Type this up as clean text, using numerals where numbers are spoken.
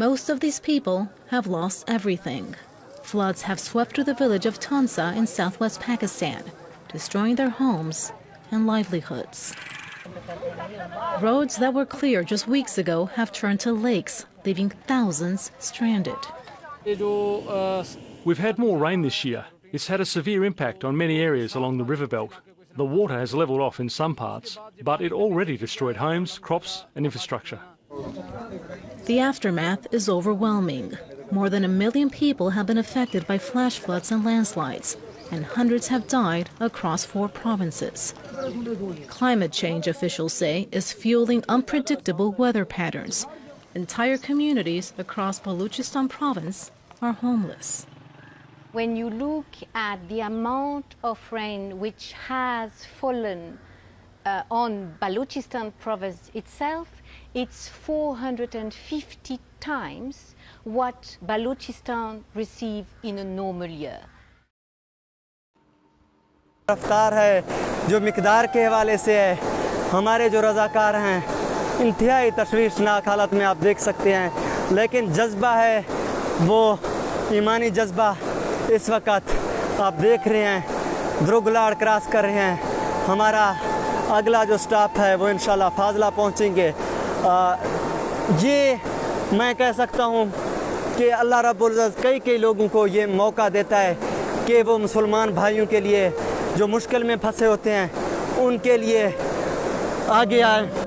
Most of these people have lost everything. Floods have swept through the village of Taunsa in southwest Pakistan, destroying their homes and livelihoods. Roads that were clear just weeks ago have turned to lakes, leaving thousands stranded. We've had more rain this year. It's had a severe impact on many areas along the river belt. The water has levelled off in some parts, but it already destroyed homes, crops and infrastructure. The aftermath is overwhelming. More than 1 million people have been affected by flash floods and landslides, and hundreds have died across 4 provinces. Climate change, officials say, is fueling unpredictable weather patterns. Entire communities across Balochistan province are homeless. When you look at the amount of rain which has fallen on Balochistan province itself, it's 450 times what Balochistan receives in a normal year. रफ्तार है जो मिकदार के हवाले से है, हमारे जो रज़ाकार हैं इंतहाई तशवीशनाक हालत में आप देख सकते हैं, लेकिन जज्बा है वो ईमानी जज्बा इस वक्त आप देख रहे हैं द्रुगलाड़ क्रॉस कर रहे हैं। हमारा अगला जो स्टॉप है वो इंशाल्लाह फाजला पहुंचेंगे। ये मैं कह सकता हूँ कि अल्लाह रब्बुल इज़्ज़त कई लोगों को ये मौका देता है कि वो मुसलमान भाइयों के लिए जो मुश्किल में फंसे होते हैं उनके लिए आगे आए।